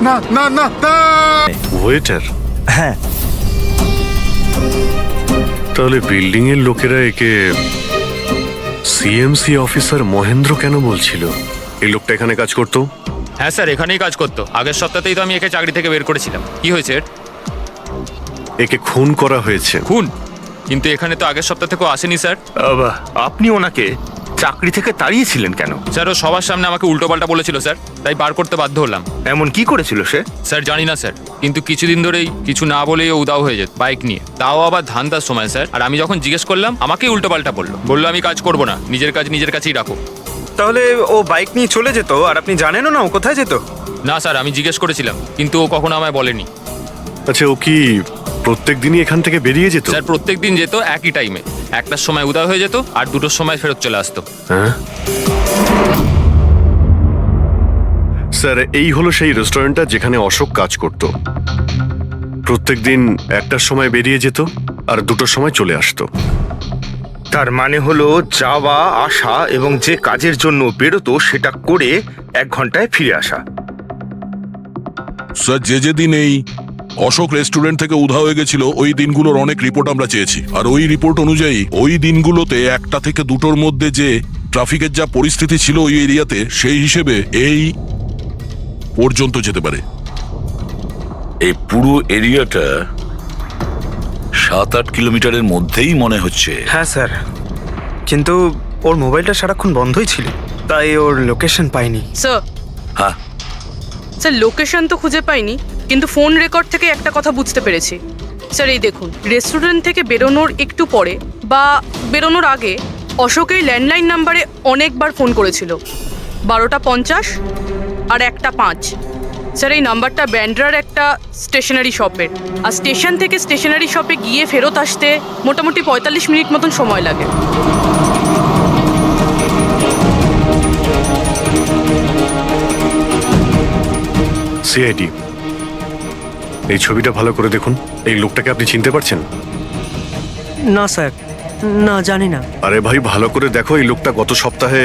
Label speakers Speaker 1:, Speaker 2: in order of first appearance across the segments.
Speaker 1: না না না না।
Speaker 2: ওয়েটার?
Speaker 3: হ্যাঁ,
Speaker 2: তাহলে বিল্ডিং এর লোকেরা একে সিএমসি অফিসার মহেন্দ্র কেন বলছিল? এই লোকটা এখানে কাজ করতো?
Speaker 4: হ্যাঁ স্যার, এখানেই কাজ করতো। আগের সপ্তাহতেই তো আমি একে চাকরি থেকে বের করেছিলাম। কি হয়েছে এর?
Speaker 2: একে খুন করা হয়েছে।
Speaker 4: খুন? কিন্তু এখানে তো আগের সপ্তাহ থেকেও আসেনি স্যার।
Speaker 5: আপনি ওনাকে চাকরি থেকে তাড়িয়েছিলেন কেন?
Speaker 4: স্যার, ও সবার সামনে আমাকে উল্টোপাল্টা বলেছিল স্যার, তাই বার করতে বাধ্য হলাম।
Speaker 5: এমন কি করেছিল সে?
Speaker 4: স্যার জানি না স্যার, কিন্তু কিছুদিন ধরেই কিছু না বলেই ও উদাও হয়ে যেত বাইক নিয়ে, তাও আবার ধান্দার সময় স্যার। আর আমি যখন জিজ্ঞেস করলাম আমাকেই উল্টোপাল্টা বললো আমি কাজ করবো না, নিজের কাজ নিজের কাছেই রাখো।
Speaker 6: তাহলে ও বাইক নিয়ে চলে যেত আর আপনি জানেনও না ও কোথায় যেত?
Speaker 4: না স্যার, আমি জিজ্ঞেস করেছিলাম কিন্তু ও কখনো আমায় বলেনি।
Speaker 2: আচ্ছা, ও কি প্রত্যেক দিনই এখান থেকে বেরিয়ে যেত?
Speaker 4: স্যার প্রত্যেক দিন যেত একই টাইমে, 1টার সময় উদাও হয়ে যেত আর 2টোর সময় ফেরত চলে আসতো।
Speaker 2: হ্যাঁ স্যার, এই হলো সেই রেস্টুরেন্টটা যেখানে অশোক কাজ করত। প্রত্যেক দিন 1টার সময় বেরিয়ে যেত আর 2টোর সময় চলে আসতো।
Speaker 5: তার মানে হলো যাওয়া আসা এবং যে কাজের জন্য বেরোতো সেটা করে 1 ঘন্টায় ফিরে আসা।
Speaker 7: স্যার, যে দিন এই অশোক রেস্টুরেন্ট থেকে উধাও হয়ে গেছিল ওই দিনগুলোর অনেক রিপোর্ট আমরা চেয়েছি, আর ওই রিপোর্ট অনুযায়ী ওই দিনগুলোতে 1টা থেকে 2টোর মধ্যে যে ট্রাফিকের যা পরিস্থিতি ছিল ওই এরিয়াতে, সেই হিসেবে এই পর্যন্ত যেতে পারে।
Speaker 8: এই পুরো এরিয়াটা 7-8 কিলোমিটারের মধ্যেই মনে হচ্ছে।
Speaker 6: হ্যাঁ স্যার, কিন্তু ওর মোবাইলটা সারাক্ষণ বন্ধই ছিল, তাই ওর লোকেশন পাইনি।
Speaker 9: স্যার,
Speaker 8: হ্যাঁ
Speaker 9: স্যার লোকেশন তো খুঁজে পাইনি, কিন্তু ফোন রেকর্ড থেকে একটা কথা বুঝতে পেরেছি। স্যার এই দেখুন, রেস্টুরেন্ট থেকে বেরোনোর একটু পরে বা বেরোনোর আগে অশোকের ল্যান্ডলাইন নাম্বারে অনেকবার ফোন করেছিল, 12টা 50 আর 1টা 5। স্যার এই নাম্বারটা ব্যান্ড্রার একটা স্টেশনারি শপের, আর স্টেশন থেকে স্টেশনারি শপে গিয়ে ফেরত আসতে মোটামুটি 45 মিনিট মতন সময় লাগে।
Speaker 2: সিআইডি, এই ছবিটা ভালো করে দেখুন। এই লোকটাকে আপনি চিনতে পারছেন?
Speaker 3: না স্যার, না জানি না।
Speaker 2: আরে ভাই, ভালো করে দেখো। এই লোকটা গত সপ্তাহে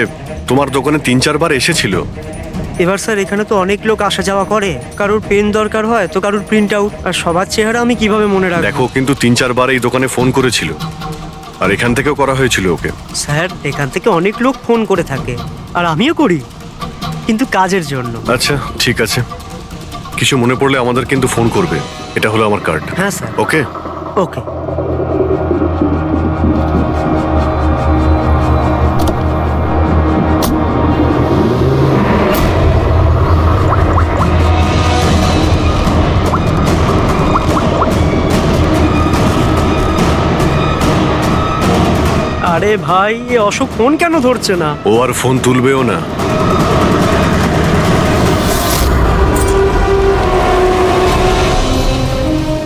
Speaker 2: তোমার দোকানে 3-4 বার এসেছিল।
Speaker 3: এবার স্যার এখানে তো অনেক লোক আসা যাওয়া করে, কারোর পেন দরকার হয় তো কারোর প্রিন্ট আউট, আর সবার চেহারা আমি কিভাবে মনে রাখবো?
Speaker 2: দেখো, কিন্তু 3-4 বার এই দোকানে ফোন করেছিল, আর এখান থেকেও করা হয়েছিল ওকে।
Speaker 3: স্যার এখান থেকে অনেক লোক ফোন করে থাকে, আর আমিও করি, কিন্তু কাজের জন্য।
Speaker 2: আচ্ছা ঠিক আছে, কিছু মনে পড়লে আমাদের কিন্তু ফোন করবে। এটা হলো আমার কার্ড।
Speaker 3: হ্যাঁ স্যার।
Speaker 2: ওকে
Speaker 3: ওকে। আরে ভাই, এ অশোক ফোন কেন ধরছে না?
Speaker 2: ও আর ফোন তুলবেও না।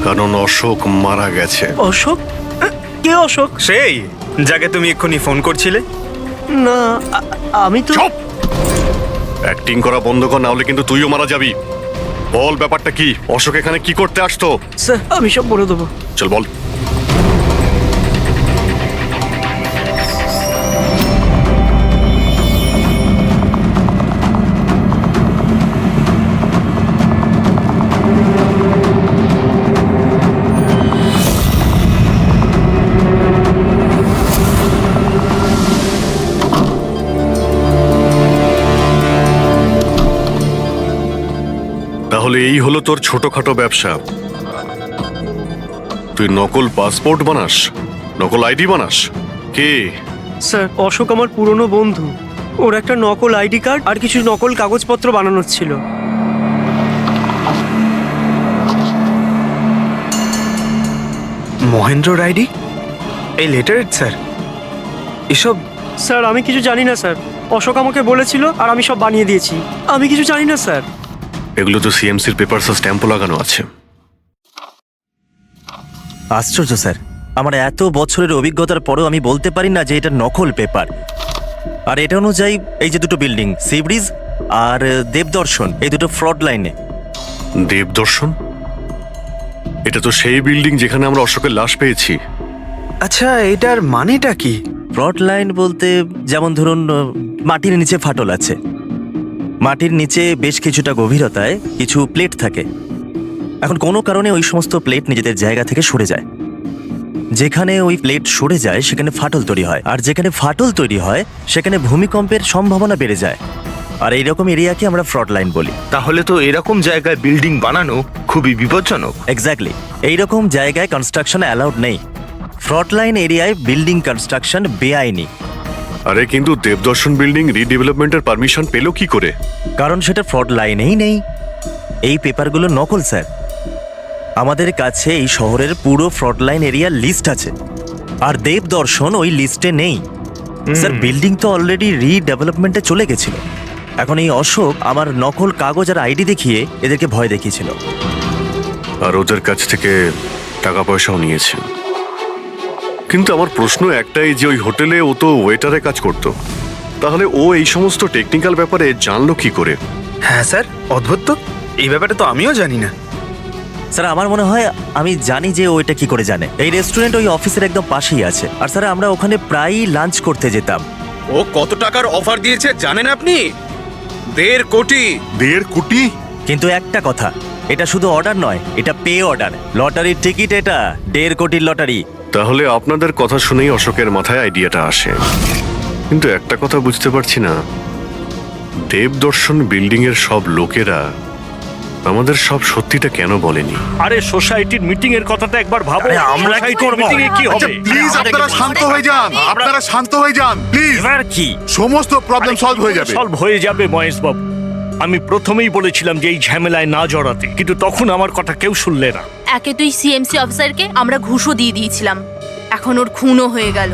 Speaker 2: কারণ অশোক মারা গেছে।
Speaker 3: অশোক? কে অশোক?
Speaker 6: সেই যাকে তুমি এক্ষুনি ফোন করছিলে?
Speaker 3: না, আমি তো।
Speaker 2: চুপ! অ্যাক্টিং করা বন্ধ কর, না হলে কিন্তু তুইও মারা যাবি। বল ব্যাপারটা কি? অশোক এখানে কি করতে আসতো?
Speaker 3: স্যার আমি সব বলে দেবো।
Speaker 2: চল বল। তাহলে এই হলো তোর ছোটখাটো ব্যবসা। তুই নকল পাসপোর্ট বানাস, নকল আইডি বানাস। কে?
Speaker 3: স্যার অশোক আমার পুরনো বন্ধু, ওর একটা নকল আইডি কার্ড আর কিছু নকল কাগজপত্র বানানোর ছিল।
Speaker 6: মহেন্দ্র আইডি? এই লেটারের স্যার এসব?
Speaker 3: স্যার আমি কিছু জানি না স্যার, অশোক আমাকে বলেছিল আর আমি সব বানিয়ে দিয়েছি। আমি কিছু জানি না স্যার।
Speaker 2: এগুলো তো সিএমসির পেপারস স্ট্যাম্পও লাগানো আছে।
Speaker 3: আশ্চর্য স্যার, আমার এত বছরের অভিজ্ঞতার পরেও আমি বলতে পারি না যে এটা নকল পেপার। আর এটা অনুযায়ী এই যে 2টো বিল্ডিং, সি ব্রিজ আর দেবদর্শন, এই 2টো ফ্রড লাইনে।
Speaker 2: দেবদর্শন? এটা তো সেই বিল্ডিং যেখানে আমরা অশোকের লাশ পেয়েছি।
Speaker 6: আচ্ছা, এটার মানেটা কি?
Speaker 3: ফ্রড লাইন বলতে যেমন ধরুন মাটির নিচে ফাটল আছে, মাটির নিচে বেশ কিছুটা গভীরতায় কিছু প্লেট থাকে। এখন কোনো কারণে ওই সমস্ত প্লেট নিজেদের জায়গা থেকে সরে যায়। যেখানে ওই প্লেট সরে যায় সেখানে ফাটল তৈরি হয়, আর যেখানে ফাটল তৈরি হয় সেখানে ভূমিকম্পের সম্ভাবনা বেড়ে যায়। আর এইরকম এরিয়াকে আমরা ফ্রড লাইন বলি।
Speaker 5: তাহলে তো এরকম জায়গায় বিল্ডিং বানানো খুবই বিপজ্জনক।
Speaker 3: এক্স্যাক্টলি, এইরকম জায়গায় কনস্ট্রাকশন অ্যালাউড নেই। ফ্রড লাইন এরিয়ায় বিল্ডিং কনস্ট্রাকশন বেআইনি,
Speaker 2: আরে কিন্তু দেবদর্শন বিল্ডিং রিডেভেলপমেন্টের পারমিশন পেলো কি করে?
Speaker 3: কারণ সেটা ফ্রড লাইনেই নেই। এই পেপারগুলো নকল স্যার। আমাদের কাছে এই শহরের পুরো ফ্রড লাইন এরিয়ার লিস্ট আছে, আর দেবদর্শন ওই লিস্টে নেই। স্যার, বিল্ডিং তো অলরেডি রিডেভেলপমেন্টে চলে গেছিল। এখন এই অশোক আমার নকল কাগজ আর আইডি দেখিয়ে এদেরকে ভয় দেখিয়েছিল।
Speaker 2: আর ওদের কাছ থেকে টাকা পয়সাও নিয়েছে। কিন্তু আমার প্রশ্ন একটাই যে ওই হোটেলে ও তো ওয়েটারে কাজ করতো, তাহলে ও এই সমস্ত টেকনিক্যাল ব্যাপারে জানলো কি করে?
Speaker 6: হ্যাঁ স্যার, অদ্ভুত তো, এই ব্যাপারে তো আমিও জানি না।
Speaker 3: স্যার, আমার মনে হয় আমি জানি যে ও এটা কি করে জানে। এই রেস্টুরেন্ট ওই অফিসের একদম পাশেই আছে, আর স্যার আমরা ওখানে প্রায়ই লাঞ্চ করতে যেতাম।
Speaker 1: ও কত টাকার অফার দিয়েছে জানেন আপনি? 1.5 কোটি।
Speaker 10: 1.5 কোটি?
Speaker 3: কিন্তু একটা কথা, এটা শুধু অর্ডার নয়, এটা পে অর্ডার। লটারির টিকিট এটা, 1.5 কোটির লটারি।
Speaker 2: তাহলে আপনাদের কথা শুনেই অশোকের মাথায় আইডিয়াটা আসে। কিন্তু একটা কথা বুঝতে পারছি না, দেবদর্শন বিল্ডিং এর সব লোকেরা আমাদের সব সত্যিটা কেন বলেনি?
Speaker 11: আরে সোসাইটির মিটিং এর কথাটা একবার ভাবো।
Speaker 3: আমরা কি করব?
Speaker 11: মিটিং এ কি
Speaker 10: আচ্ছা
Speaker 11: হবে?
Speaker 10: প্লিজ আপনারা শান্ত হয়ে যান, আপনারা শান্ত হয়ে যান প্লিজ।
Speaker 11: এবার কি
Speaker 10: সমস্ত প্রবলেম সলভ হয়ে যাবে।
Speaker 11: সলভ হয়ে যাবে মহেশ বাবু। আমি প্রথমেই বলেছিলাম যে এই ঝামেলায় না জড়াতে, কিন্তু তখন আমার কথা কেউ শুনলে না।
Speaker 12: একে তুই সিএমসি অফিসারকে আমরা ঘুষও দিয়ে দিয়েছিলাম, এখন ওর খুনও হয়ে গেল।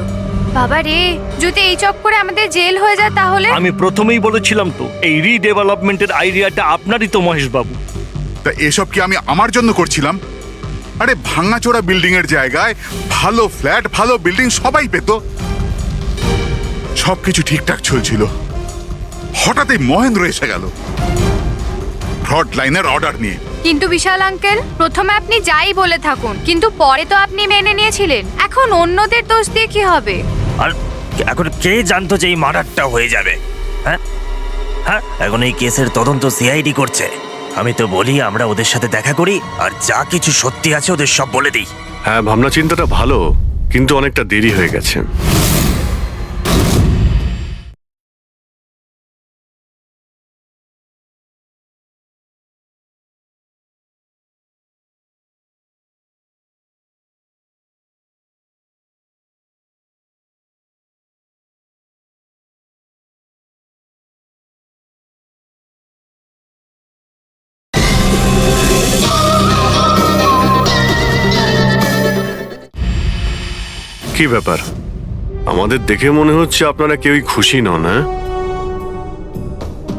Speaker 13: বাবা রে, যদি এই চক্করে আমাদের জেল হয়ে যায় তাহলে?
Speaker 11: আমি প্রথমেই বলেছিলাম তো, এই রিডেভেলপমেন্টের আইডিয়াটা আপনারই তো মহেশ বাবু।
Speaker 10: তা এসব কি আমি আমার জন্য করছিলাম? আরে ভাঙাচোরা বিল্ডিং এর জায়গায় ভালো ফ্ল্যাট, ভালো বিল্ডিং সবাই পেত। সবকিছু ঠিকঠাক চলছিল, হঠাৎই মহেন্দ্র এসে গেল ফ্রড লাইনের অর্ডার নিয়ে।
Speaker 13: কিন্তু বিশাল আঙ্কেল, প্রথমে আপনি যাই বলে থাকুন, কিন্তু পরে তো আপনি মেনে নিয়েছিলেন। এখন অন্যদের দোষ দিয়ে কি হবে?
Speaker 3: আর এখন কে জানতো যে এই মার্ডারটা হয়ে যাবে? হ্যাঁ হ্যাঁ, এখন এই কেসের তদন্ত সিআইডি করছে। আমি তো বলি আমরা ওদের সাথে দেখা করি, আর যা কিছু সত্যি আছে ওদের সব বলে দিই।
Speaker 2: হ্যাঁ, ভাবনা চিন্তাটা ভালো, কিন্তু অনেকটা দেরি হয়ে গেছে। কি ব্যাপার? আমাদের দেখে মনে হচ্ছে আপনারা কেউই খুশি নন। হ্যাঁ,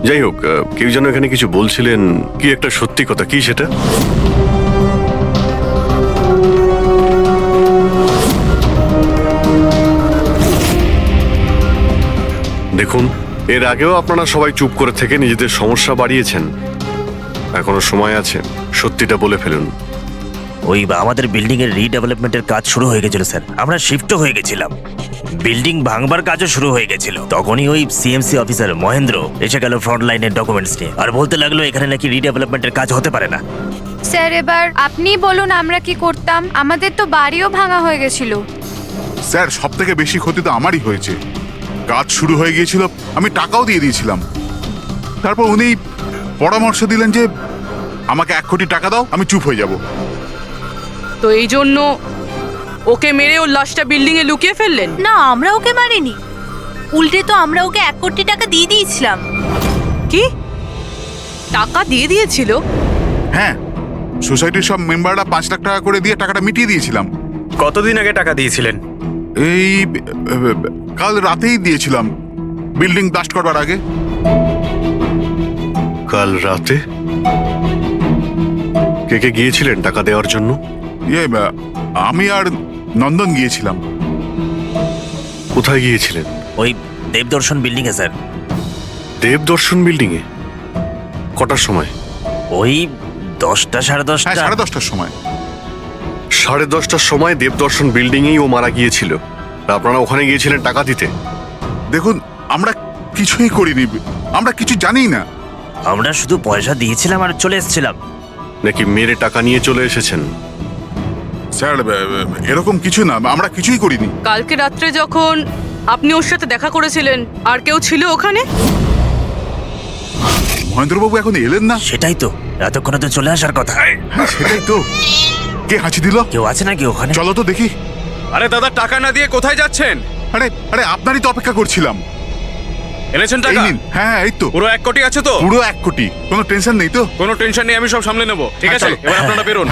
Speaker 2: যাই হোক, কেউ যেন এখানে কিছু বলছিলেন, কি একটা সত্যি কথা, কি সেটা? দেখুন, এর আগেও আপনারা সবাই চুপ করে থেকে নিজেদের সমস্যা বাড়িয়েছেন। এখনো সময় আছে, সত্যিটা বলে ফেলুন।
Speaker 3: ওই আমাদের বিল্ডিং এর রিডেভেলপমেন্টের কাজ শুরু হয়ে গেছিল স্যার। আমরা শিফটও হয়ে গেছিলাম, বিল্ডিং ভাঙবার কাজও শুরু হয়ে গেছিল। তখনই ওই সিএমসি অফিসার মহেন্দ্র এসে গেল ফ্রন্ট লাইনের ডকুমেন্টস নিয়ে, আর বলতে লাগলো এখানে নাকি রিডেভেলপমেন্টের কাজ হতে পারে না।
Speaker 13: স্যার, এবার আপনি বলুন আমরা কি করতাম? আমাদের তো বাড়িও ভাঙা হয়ে গেছিল।
Speaker 10: স্যার, সব থেকে বেশি ক্ষতি তো আমারই হয়েছে। কাজ শুরু হয়ে গিয়েছিল, আমি টাকাও দিয়ে দিয়েছিলাম। তারপর উনি পরামর্শ দিলেন যে আমাকে 1 কোটি টাকা দাও, আমি চুপ হয়ে যাব।
Speaker 9: তো এই জন্য ওকে মেরে ওর লাশটা বিল্ডিং এ লুকিয়ে ফেললেন?
Speaker 12: না, আমরা ওকে মারিনি, উল্টে তো আমরা ওকে 1 কোটি টাকা দিয়ে দিয়েছিলাম।
Speaker 9: কি টাকা দিয়ে দিয়েছিল?
Speaker 10: হ্যাঁ, সোসাইটির সব মেম্বাররা 5 লাখ টাকা করে দিয়ে টাকাটা মিটিয়ে দিয়েছিলাম।
Speaker 6: কতদিন আগে টাকা দিয়েছিলেন?
Speaker 10: এই কাল রাতেই দিয়েছিলাম, বিল্ডিং ব্লাস্ট করবার আগে।
Speaker 2: কাল রাতে? কে কে গিয়েছিলেন টাকা দেওয়ার জন্য?
Speaker 10: আমি আর নন্দন গিয়েছিলাম।
Speaker 2: কোথায় গিয়েছিলেন?
Speaker 3: ওই দেবদর্শন বিল্ডিং এ স্যার।
Speaker 2: দেবদর্শন বিল্ডিং এ? কটার সময়?
Speaker 3: ওই 10টা, সাড়ে 10টা।
Speaker 10: হ্যাঁ, 10:30টার সময়।
Speaker 2: 10:30টার সময় দেবদর্শন বিল্ডিং এই ও মারা গিয়েছিল। আপনারা ওখানে গিয়েছিলেন টাকা দিতে?
Speaker 10: দেখুন, আমরা কিছুই করিনি, আমরা কিছু জানি না।
Speaker 3: আমরা শুধু পয়সা দিয়েছিলাম আর চলে এসেছিলাম।
Speaker 2: নাকি মেরে টাকা নিয়ে চলে এসেছেন?
Speaker 10: স্যার এরকম কিছু না, আমরা কিছুই করিনি।
Speaker 9: কালকে রাত্রে যখন আপনি ওর সাথে দেখা করেছিলেন আর কেউ ছিল ওখানে?
Speaker 10: মহেন্দ্রবাবু এখন এলেন না?
Speaker 3: সেটাই তো, এতক্ষণে তো চলে আসার কথা।
Speaker 10: হ্যাঁ সেটাই তো। কে হাঁচি দিল?
Speaker 3: কেউ আছে নাকি ওখানে?
Speaker 10: চলো তো দেখি।
Speaker 1: আরে দাদা, টাকা না দিয়ে কোথায় যাচ্ছেন?
Speaker 10: আরে আরে আপনারই তো অপেক্ষা করছিলাম।
Speaker 1: এনেছেন
Speaker 10: এই
Speaker 1: টাকা?
Speaker 10: নিন। হ্যাঁ এই তো
Speaker 1: পুরো 1 কোটি আছে তো?
Speaker 10: পুরো 1 কোটি, কোনো টেনশন নেই তো?
Speaker 1: কোনো টেনশন নেই, আমি সব সামলে নেবো। ঠিক
Speaker 10: হ্যাঁ,
Speaker 1: আছে,
Speaker 10: চলো।
Speaker 1: এবার আপনারা বেরোন।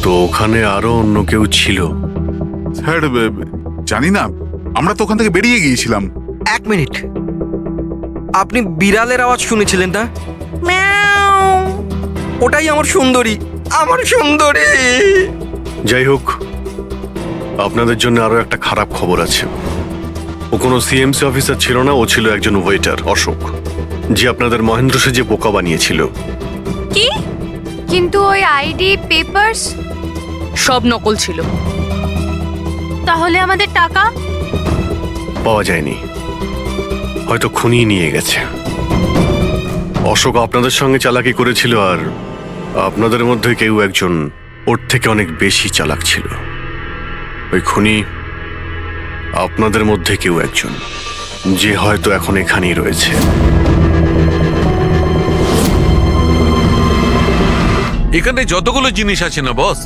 Speaker 2: তো ওখানে আরো অন্য কেউ ছিল?
Speaker 10: স্যার জানি না, আমরা তো ওখান থেকে বেরিয়ে গিয়েছিলাম।
Speaker 6: 1 মিনিট, আপনি বিড়ালের আওয়াজ শুনেছিলেন না? ওটাই আমার সুন্দরী, আমার সুন্দরী।
Speaker 2: যাই হোক, আপনাদের জন্য আরো একটা খারাপ খবর আছে। ও কোনো সিএমসি অফিসার ছিল না, ও ছিল একজন ওয়েটার, অশোক, যে আপনাদের মহেন্দ্র সেজে বোকা বানিয়েছিল।
Speaker 13: কি? কিন্তু ওই আইডি পেপারস
Speaker 9: সব নকল ছিল।
Speaker 12: তাহলে আমাদের টাকা?
Speaker 2: পাওয়া যায়নি, হয়তো খুনিয়ে নিয়ে গেছে। অশোক আপনাদের সঙ্গে চালাকি করেছিল, আর আপনাদের মধ্যে কেউ একজন ওর থেকে অনেক বেশি চালাক ছিল। ওই খুনি আপনাদের মধ্যে কেউ একজন, যে হয়তো এখন এখানেই রয়েছে।
Speaker 14: এখানে যতগুলো জিনিস আছে না বস,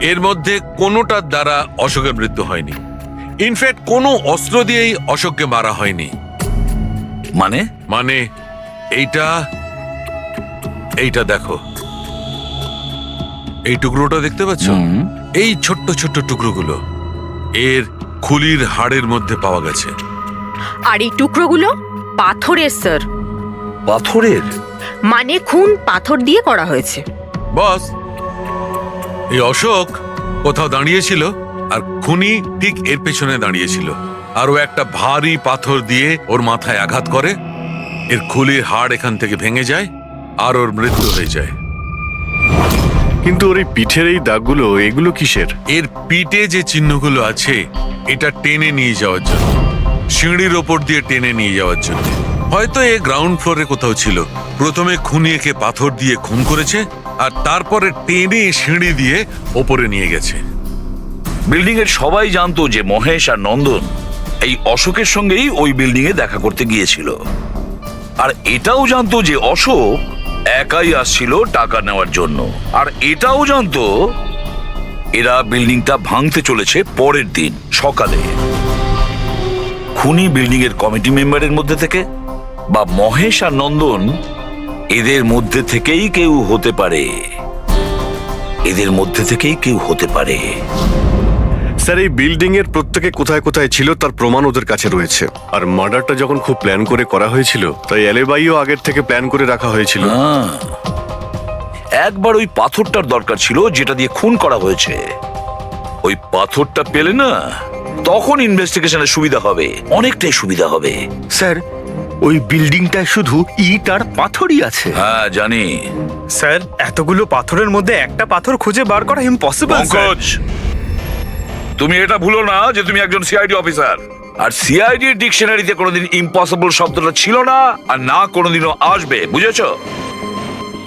Speaker 14: এর মধ্যে কোনোটার দ্বারা অশোকের মৃত্যু হয়নি। ইনফ্যাক্ট কোনো অস্ত্র দিয়েই অশোককে মারা হয়নি।
Speaker 8: মানে
Speaker 14: মানে এইটা দেখো, এই টুকরোটা দেখতে পাচ্ছ? এই ছোট্ট ছোট্ট টুকরোগুলো এর খুলির হাড়ের মধ্যে পাওয়া গেছে।
Speaker 12: আর এই টুকরোগুলো পাথরের স্যার।
Speaker 8: পাথরের?
Speaker 12: মানে খুন পাথর দিয়ে করা হয়েছে।
Speaker 14: বস, এই অশোক কোথাও দাঁড়িয়েছিল আর খুনি ঠিক এর পেছনে দাঁড়িয়েছিল, আর ও একটা ভারী পাথর দিয়ে ওর মাথায় আঘাত করে, এর খুলির হাড় এখান থেকে ভেঙে যায় আর ওর মৃত্যু হয়ে যায়।
Speaker 2: কিন্তু ওর এই পিঠের এই দাগগুলো, এগুলো কিসের?
Speaker 14: এর পিঠে যে চিহ্নগুলো আছে, এটা টেনে নিয়ে যাওয়ার জন্য, সিঁড়ির ওপর দিয়ে টেনে নিয়ে যাওয়ার জন্য। হয়তো এ গ্রাউন্ড ফ্লোরে কোথাও ছিল। প্রথমে খুনি একে পাথর দিয়ে খুন করেছে, আর তারপরে টেনে সিঁড়ি দিয়ে ওপরে নিয়ে গেছে।
Speaker 8: বিল্ডিং এর সবাই জানতো যে মহেশ আর নন্দন এই অশোকের সঙ্গেই ওই বিল্ডিং এ দেখা করতে গিয়েছিল, আর এটাও জানতো যে অশোক একাই আসছিল টাকা নেওয়ার জন্য, আর এটাও জানতো এরা বিল্ডিংটা ভাঙতে চলেছে পরের দিন সকালে। খুনি বিল্ডিং এর কমিটি মেম্বারের মধ্যে থেকে বা মহেশ আর নন্দন, এদের মধ্যে থেকেই কেউ হতে পারে, এদের মধ্যে থেকেই কেউ হতে পারে।
Speaker 2: স্যার, এই বিল্ডিং এর প্রত্যেকে কোথায় কোথায় ছিল তার প্রমাণ ওদের কাছে রয়েছে। আর মার্ডারটা যখন খুব প্ল্যান করে করা হয়েছিল, তাই এলেবাইও আগের থেকে প্ল্যান করে রাখা হয়েছিল।
Speaker 8: একবার ওই পাথরটার দরকার ছিল যেটা দিয়ে খুন করা হয়েছে। ওই পাথরটা পেলে না, তখন ইনভেস্টিগেশনের সুবিধা হবে, অনেকটাই সুবিধা হবে।
Speaker 5: স্যার, ওই বিল্ডিংটায় শুধু ইট আর পাথরই আছে।
Speaker 8: হ্যাঁ জানি।
Speaker 6: স্যার, এতগুলো পাথরের মধ্যে একটা পাথর খুঁজে বার করা ইম্পসিবল।
Speaker 8: পঙ্কজ, তুমি এটা ভুলো না যে তুমি একজন সিআইডি অফিসার, আর সিআইডি ডিকশনারিতে কোনোদিন ইম্পসিবল শব্দটা ছিল না, আর না কোনোদিনও আসবে, বুঝেছো?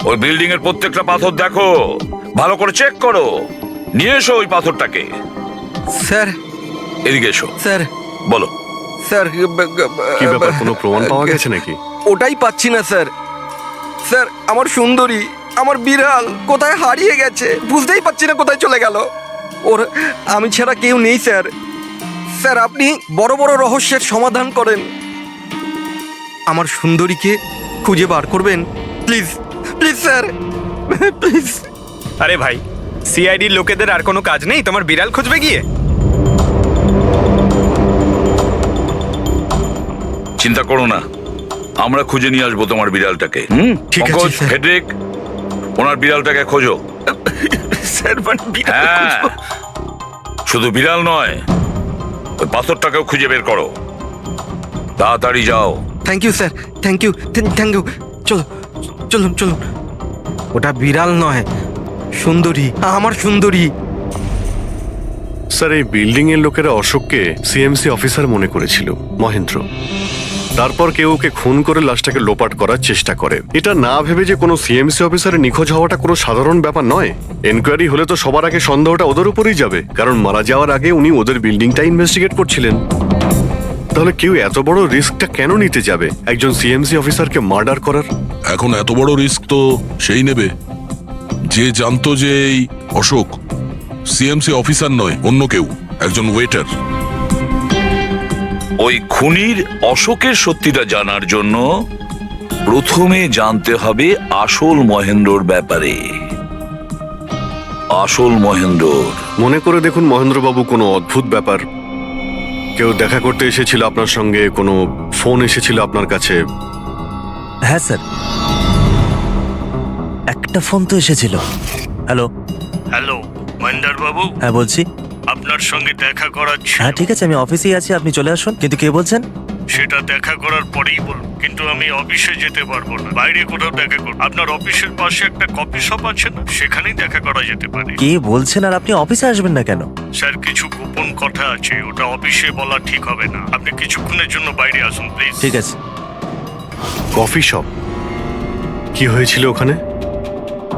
Speaker 8: ওই বিল্ডিং এর প্রত্যেকটা পাথর দেখো, ভালো করে চেক করো, নিয়ে এসো ওই পাথরটাকে।
Speaker 6: স্যার,
Speaker 8: এদিকে এসো।
Speaker 6: স্যার,
Speaker 8: বলো।
Speaker 6: স্যার,
Speaker 2: কি ব্যাপার, কোনো প্রমাণ পাওয়া গেছে নাকি?
Speaker 6: ওটাই পাচ্ছি না স্যার। স্যার, আমার সুন্দরী, আমার বিড়াল কোথায় হারিয়ে গেছে, বুঝতেই পারছি না কোথায় চলে গেল। ওর আমি ছাড়া কেউ নেই স্যার। স্যার, আপনি বড় বড় রহস্যের সমাধান করেন, আমার সুন্দরীকে খুঁজে বার করবেন প্লিজ, প্লিজ স্যার, প্লিজ। আরে ভাই, সিআইডির লোকেদের আর কোনো কাজ নেই তোমার বিড়াল খুঁজবে গিয়ে?
Speaker 8: চিন্তা করো না, আমরা খুঁজে নিয়ে আসবো তোমার বিড়ালটাকে।
Speaker 6: ঠিক আছে,
Speaker 8: পঙ্কজ,
Speaker 6: স্যার।
Speaker 8: ফেডরিক, ওনার বিড়ালটাকে খোঁজো।
Speaker 6: স্যার,
Speaker 8: হ্যাঁ, শুধু বিড়াল নয়, ওই পাথরটাকেও খুঁজে বের করো, তাড়াতাড়ি যাও।
Speaker 6: Thank you sir, thank you, thank you. চলো, চলুন চলুন। ওটা বিড়াল নয়, সুন্দরী, আমার সুন্দরী।
Speaker 2: স্যার, এই বিল্ডিং এর লোকেরা অশোককে সিএমসি অফিসার মনে করেছিল, মহেন্দ্র। তারপর কেউ ওকে খুন করে লাশটাকে লোপাট করার চেষ্টা করে। এটা না ভেবে যে কোনো সিএমসি অফিসারের নিখোঁজ হওয়াটা কোনো সাধারণ ব্যাপার নয়। এনকোয়ারি হলে তো সবার আগে সন্দেহটা ওদের উপরেই যাবে, কারণ মারা যাওয়ার আগে উনি ওদের বিল্ডিংটা ইনভেস্টিগেট করছিলেন। তাহলে কেউ এত বড় রিস্কটা কেন নিতে যাবে একজন সিএমসি অফিসারকে মার্ডার করার?
Speaker 7: এখন এত বড় রিস্ক তো সেই নেবে যে জানতো যে এই অশোক সিএমসি অফিসার নয়, অন্য কেউ, একজন ওয়েটার।
Speaker 8: ওই খুনির অশোকের সত্যিটা জানার জন্য প্রথমে জানতে হবে আসল মহেন্দ্রর ব্যাপারে। আসল মহেন্দ্র
Speaker 2: মনে করে দেখুন মহেন্দ্রবাবু, কোনো অদ্ভুত ব্যাপার, কেউ দেখা করতে এসেছিল আপনার সঙ্গে, কোনো ফোন এসেছিল আপনার কাছে?
Speaker 3: হ্যাঁ স্যার, একটা ফোন তো এসেছিল। হ্যালো
Speaker 11: হ্যালো মহেন্দ্র বাবু,
Speaker 3: হ্যাঁ বলছি।
Speaker 11: আপনার সঙ্গে দেখা করার
Speaker 3: হ্যাঁ ঠিক আছে, আমি অফিসেই আছি, আপনি চলে আসুন। কিন্তু কে বলছেন?
Speaker 11: সেটা দেখা করার পরেই বলুন, কিন্তু আমি অফিসে যেতে পারবো না, বাইরে কোথাও দেখা করব। আপনার অফিসের পাশে একটা কফি শপ আছে না, সেখানেই দেখা করা যেতে পারে।
Speaker 3: কে বলছেন? আর আপনি অফিসে আসবেন না কেন?
Speaker 11: স্যার, কিছু গোপন কথা আছে, ওটা অফিসে বলা ঠিক হবে না। আপনি কিছুক্ষণের জন্য বাইরে আসুন প্লিজ।
Speaker 3: ঠিক আছে।
Speaker 2: Coffee shop? কি হয়েছিল ওখানে?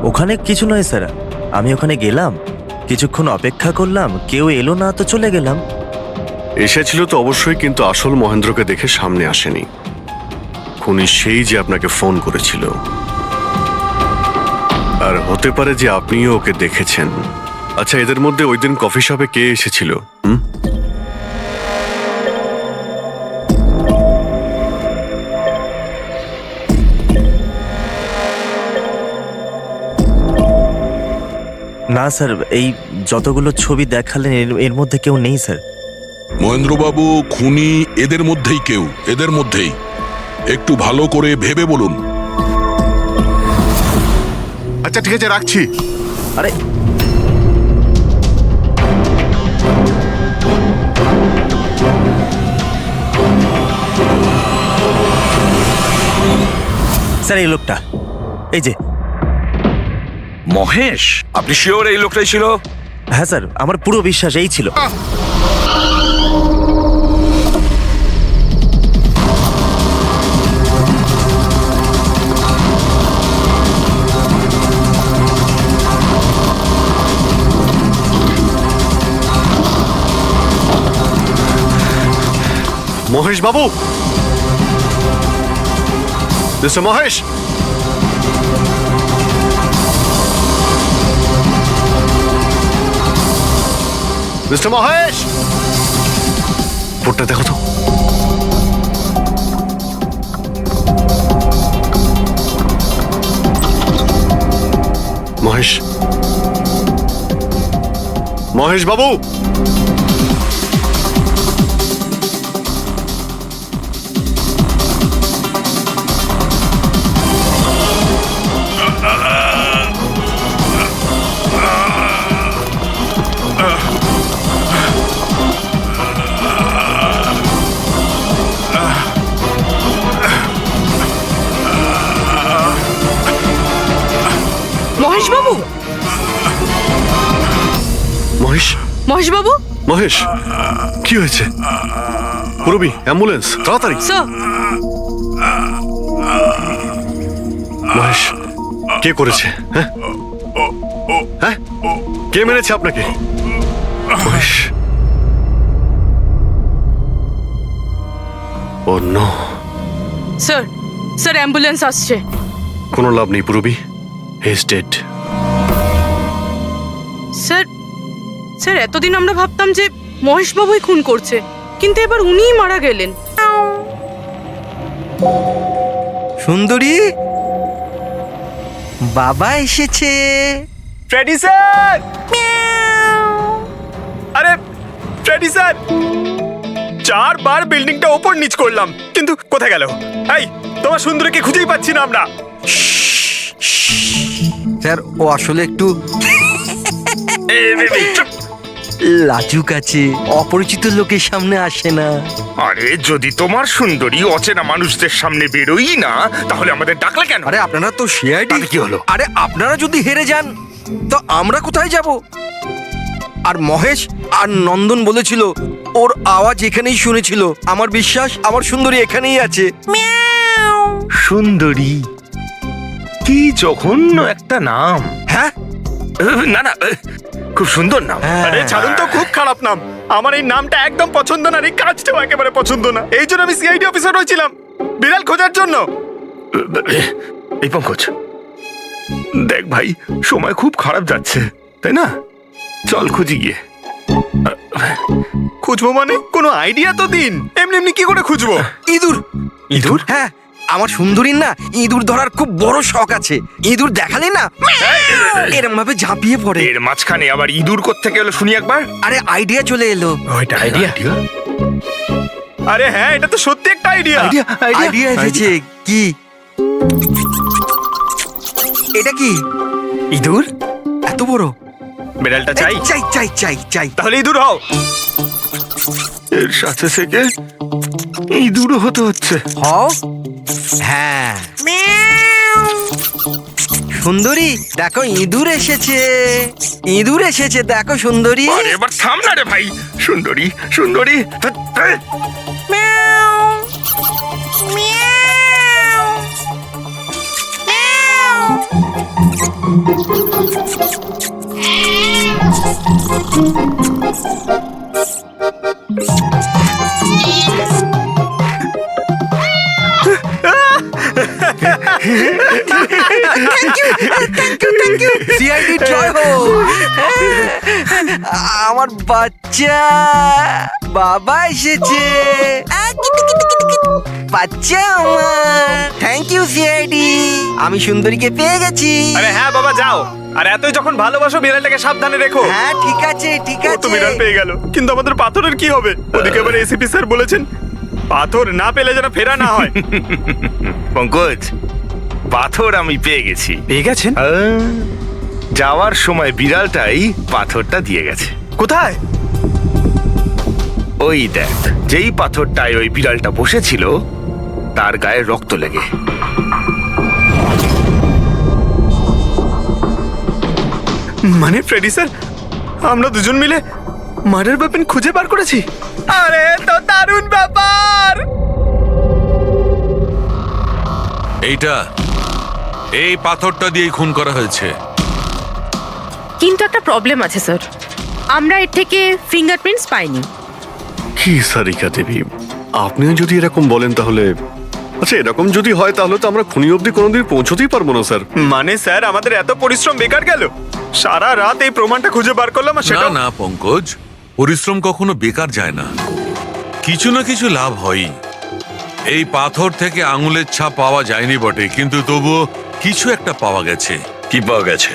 Speaker 3: ওখানে কিছু নয় স্যার, আমি ওখানে গেলাম, কিছুক্ষণ অপেক্ষা করলাম, কেউ এলো না তো চলে গেলাম।
Speaker 2: এসেছিল তো অবশ্যই, কিন্তু আসল মহেন্দ্রকে দেখে সামনে আসেনি। খুনি সেই যে আপনাকে ফোন করেছিল, আর হতে পারে যে আপনিও ওকে দেখেছেন। আচ্ছা, এদের মধ্যে ওই দিন কফি শপে কে এসেছিল?
Speaker 3: না স্যার, এই যতগুলো ছবি দেখালেন এর মধ্যে কেউ নেই স্যার।
Speaker 7: মহেন্দ্রবাবু, খুনি এদের মধ্যেই কেউ, এদের মধ্যেই। একটু ভালো করে ভেবে বলুন।
Speaker 10: আচ্ছা ঠিক আছে, রাখছি।
Speaker 3: আরে স্যার, এই লোকটা, এই যে
Speaker 8: মহেশ, আপনি শিওর এই লোকটাই ছিল?
Speaker 3: হ্যাঁ স্যার, আমার পুরো বিশ্বাস এই ছিল।
Speaker 2: মহেশ বাবু, মিস্টার মহেশ, মিস্টার মহেশ, ফোনটা দেখো তো। মহেশ, মহেশ বাবু,
Speaker 9: মহেশ বাবু,
Speaker 2: মহেশ,
Speaker 9: মহেশ বাবু,
Speaker 2: মহেশ, কি হয়েছে? পুরবি, অ্যাম্বুলেন্স, তাড়াতাড়ি।
Speaker 9: স্যার,
Speaker 2: মহেশ, কে করেছে? হ্যাঁ হ্যাঁ, কে মেরেছে আপনাকে? মহেশ, ও নো।
Speaker 9: স্যার, স্যার অ্যাম্বুলেন্স আসছে।
Speaker 2: কোনো লাভ নেই পুরবি, he is dead.
Speaker 9: Sir, sir এতদিন আমরা ভাবতাম যে মহেশ বাবুই খুন করছে, কিন্তু এবার উনিই মারা গেলেন।
Speaker 6: সুন্দরী, বাবা এসেছে।
Speaker 1: Freddy sir! আরে ফ্রেডি স্যার, 4 বার বিল্ডিংটা ওপর নিচ করলাম, কিন্তু কোথায় গেল? এই, তোমার সুন্দরীকে খুঁজেই পাচ্ছি না আমরা।
Speaker 6: স্যার, ও আসলে একটু লাজুক আছে, অপরিচিত লোকের সামনে আসে না।
Speaker 5: আরে যদি তোমার সুন্দরী অচেনা মানুষদের সামনে বেরোই না, তাহলে আমাদের ডাকলে কেন?
Speaker 6: আরে আপনারা তো সিআইডি।
Speaker 5: কি হলো?
Speaker 6: আরে আপনারা যদি হেরে যান তো আমরা কোথায় যাব? আর মহেশ আর নন্দন বলেছিল ওর আওয়াজ এখানেই শুনেছিল। আমার বিশ্বাস আমার সুন্দরী এখানেই আছে।
Speaker 5: সুন্দরী, কি জঘন্য একটা নাম।
Speaker 6: হ্যাঁ,
Speaker 5: না না, খুব সুন্দর নাম।
Speaker 1: আরে ছাড়ুন তো, খুব খারাপ নাম। আমার এই নামটা একদম পছন্দ না, আর এই কাজটাও একেবারে পছন্দ না। এই জন্য আমি সিআইডি অফিসার হয়েছিলাম, বিড়াল খোঁজার জন্য।
Speaker 5: এই পঙ্কজ, দেখ ভাই, সময় খুব খারাপ যাচ্ছে, তাই না? চল খুঁজি গিয়ে।
Speaker 1: খুঁজবো মানে? কোনো আইডিয়া তো দিন। এমনি এমনি কি করে খুঁজবো?
Speaker 6: ইঁদুর।
Speaker 1: ইঁদুর?
Speaker 6: হ্যাঁ, আমার সুন্দরীর না ইঁদুর ধরার খুব বড় শখ আছে। ইঁদুর দেখালে না এরম ভাবে ঝাঁপিয়ে পড়ে।
Speaker 5: এর মাঝখানে আবার ইঁদুর কোত্থেকে এলো শুনি একবার।
Speaker 6: আরে আইডিয়া চলে এলো।
Speaker 1: ওইটা আইডিয়া? আরে হ্যাঁ, এটা তো সত্যি একটা আইডিয়া।
Speaker 6: আইডিয়া এসেছে। কি এটা? কি
Speaker 1: ইঁদুর?
Speaker 6: এত বড়?
Speaker 1: বিড়ালটা চাই?
Speaker 6: চাই চাই চাই চাই।
Speaker 1: তাহলে ইঁদুর হও।
Speaker 5: এর সাথে থেকে ইঁদুরও হতে হচ্ছে।
Speaker 6: হও। হ্যাঁ, সুন্দরী দেখো ইঁদুর এসেছে। ইঁদুর এসেছে, দেখো সুন্দরী।
Speaker 5: আরে এবার থাম না রে ভাই। সুন্দরী, সুন্দরী।
Speaker 6: সিআইডি জয় হোক। আমার বাচ্চা বাবা এসেছে। বাচ্চা আমার। থ্যাংক ইউ সিআইডি, আমি সুন্দরীকে পেয়ে গেছি।
Speaker 1: আরে হ্যাঁ বাবা, যাও। আর এতই যখন ভালোবাসো, বিড়ালটাকে সাবধানে রেখো।
Speaker 6: হ্যাঁ ঠিক আছে ঠিক
Speaker 1: ও তো
Speaker 6: আছে।
Speaker 1: বিড়াল পেয়ে গেল, কিন্তু আমাদের পাথরের কি হবে? ওদিকে আবার এসিপি স্যার বলেছেন পাথর না পেলে যেন ফেরা না হয়।
Speaker 5: পঙ্কজ, পাথর আমি পেয়ে গেছি।
Speaker 1: পেয়ে গেছেন?
Speaker 5: যাওয়ার সময় বিড়ালটাই পাথরটা দিয়ে গেছে।
Speaker 1: কোথায়?
Speaker 5: ওই দেখ, যেই পাথরটায় ওই বিড়ালটা বসেছিল তার গায়ে রক্ত লেগে।
Speaker 1: মানে ফ্রেডি স্যার, আমরা দুজন মিলে মার্ডার ওয়েপন খুঁজে বার করেছি। আরে তো দারুণ ব্যাপার।
Speaker 14: এই পাথরটা দিয়েই খুন করা হয়েছে।
Speaker 12: কিন্তু একটা প্রবলেম আছে স্যার, আমরা এর থেকে ফিঙ্গারপ্রিন্টস পাইনি।
Speaker 2: কি সারিকা দেবী, আপনিও যদি এরকম বলেন তাহলে আচ্ছা, এরকম যদি হয় তাহলে তো আমরা খুনি অবধি কোনোদিন পৌঁছতেই পারবো না স্যার।
Speaker 1: মানে স্যার, আমাদের এত পরিশ্রম বেকার গেল। সারা রাত এই প্রমাণটা খুঁজে বার করলাম, আর
Speaker 14: না
Speaker 1: সেটা
Speaker 14: না পঙ্কজ, পরিশ্রম কখনো বেকার যায় না, কিছু না কিছু লাভ হয়। এই পাথর থেকে আঙুলের ছাপ পাওয়া যায়নি বটে, কিন্তু তবুও কিছু একটা পাওয়া গেছে।
Speaker 8: কি পাওয়া গেছে?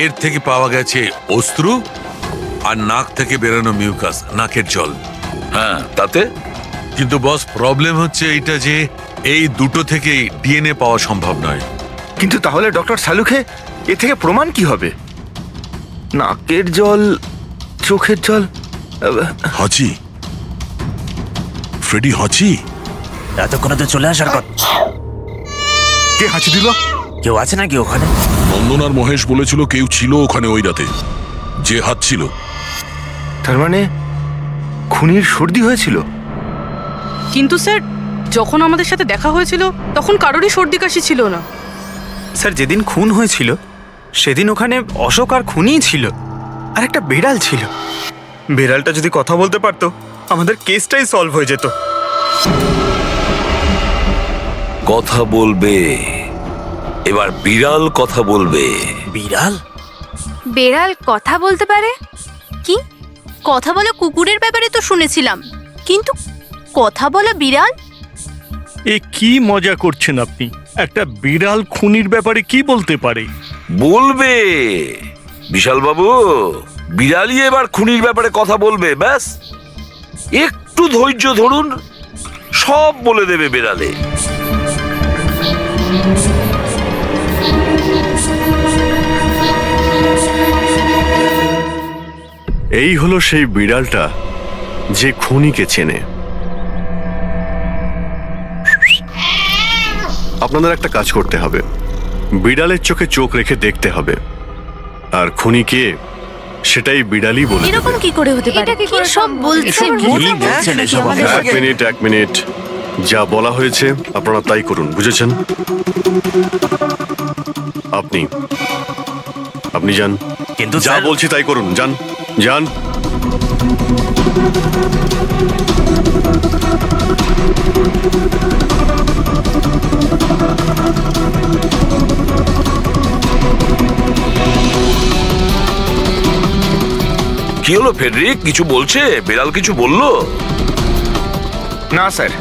Speaker 14: এর থেকে পাওয়া গেছে অস্ত্র আর নাক থেকে বেরোনো মিউকাস, নাকের জল।
Speaker 8: হ্যাঁ, তাতে?
Speaker 14: কিন্তু বস, প্রবলেম হচ্ছে এইটা যে এই দুটো থেকেই ডিএনএ পাওয়া সম্ভব নয়।
Speaker 5: কিন্তু তাহলে ডক্টর সালুখে এ থেকে প্রমাণ কি হবে? নাকের জল, চোখের জল।
Speaker 7: হাঁচি, ফ্রেডি হাঁচি।
Speaker 3: এতক্ষণে তো চলে আসার কথা।
Speaker 10: কে হাঁচি দিল?
Speaker 3: কেউ আছে নাকি ওখানে?
Speaker 7: নন্দন আর মহেশ বলেছিল কেউ ছিল ওখানে ওই রাতে, যে হাঁচছিল।
Speaker 5: তার মানে খুনির সর্দি হয়েছিল।
Speaker 9: কিন্তু স্যার, যখন আমাদের সাথে দেখা হয়েছিল তখন কারোরই সর্দি কাশি ছিল না।
Speaker 1: স্যার, যেদিন খুন হয়েছিল সেদিন ওখানে অশোক আর খুনিই ছিল, আর একটা বিড়াল ছিল। বিড়ালটা যদি কথা বলতে পারতো, আমাদের কেসটাই সলভ হয়ে যেত।
Speaker 8: কথা বলবে, এবার বিড়াল কথা বলবে।
Speaker 3: বিড়াল?
Speaker 13: বেড়াল কথা বলতে পারে?
Speaker 12: কি কথা বলা কুকুরের ব্যাপারে তো শুনেছিলাম, কিন্তু কথা বলা বিড়াল?
Speaker 11: এ কি মজা করছেন আপনি? একটা বিড়াল খুনির ব্যাপারে কি বলতে পারে?
Speaker 8: বলবে বিশাল বাবু, বিড়ালই এবার খুনির ব্যাপারে কথা বলবে। ব্যাস একটু ধৈর্য ধরুন, সব বলে দেবে বিড়ালে।
Speaker 2: এই হলো সেই বিড়ালটা যে খুনিকে চেনে। আপনাদের একটা কাজ করতে হবে, বিড়ালের চোখে চোখ রেখে দেখতে হবে, আর খুনিকে সেটাই বিড়ালই বলে দেবে।
Speaker 12: এরকম কি করে হতে পারে? কি সব বলছেন?
Speaker 2: এক মিনিট যা বলা হয়েছে আপনারা তাই করুন, বুঝেছেন? আপনি যান,
Speaker 3: কিন্তু
Speaker 2: যা
Speaker 3: স্যার-
Speaker 2: বলছি তাই করুন, যান যান।
Speaker 8: কি হলো ফেডরিক, কিছু বলছে? বিড়াল কিছু বললো?
Speaker 5: না স্যার।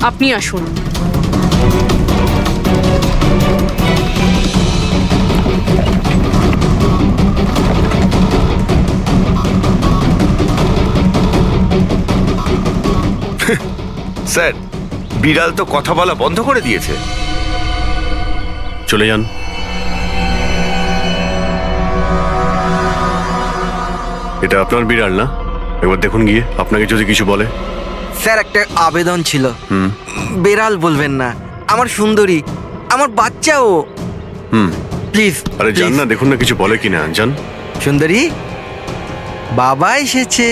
Speaker 9: আপনি আসুন।
Speaker 5: স্যার, বিড়াল তো কথা বলা বন্ধ করে দিয়েছে।
Speaker 2: চলে যান। এটা আপনার বিড়াল না? একবার দেখুন গিয়ে, আপনাকে যদি কিছু বলে।
Speaker 6: স্যার একটা আবেদন ছিল।
Speaker 2: হুম
Speaker 6: বেড়াল বলবেন না, আমার সুন্দরী, আমার বাচ্চাও।
Speaker 2: হুম
Speaker 6: প্লিজ।
Speaker 2: আরে যান না, দেখুন না কিছু বলে কিনা, যান।
Speaker 6: সুন্দরী, বাবা এসেছে।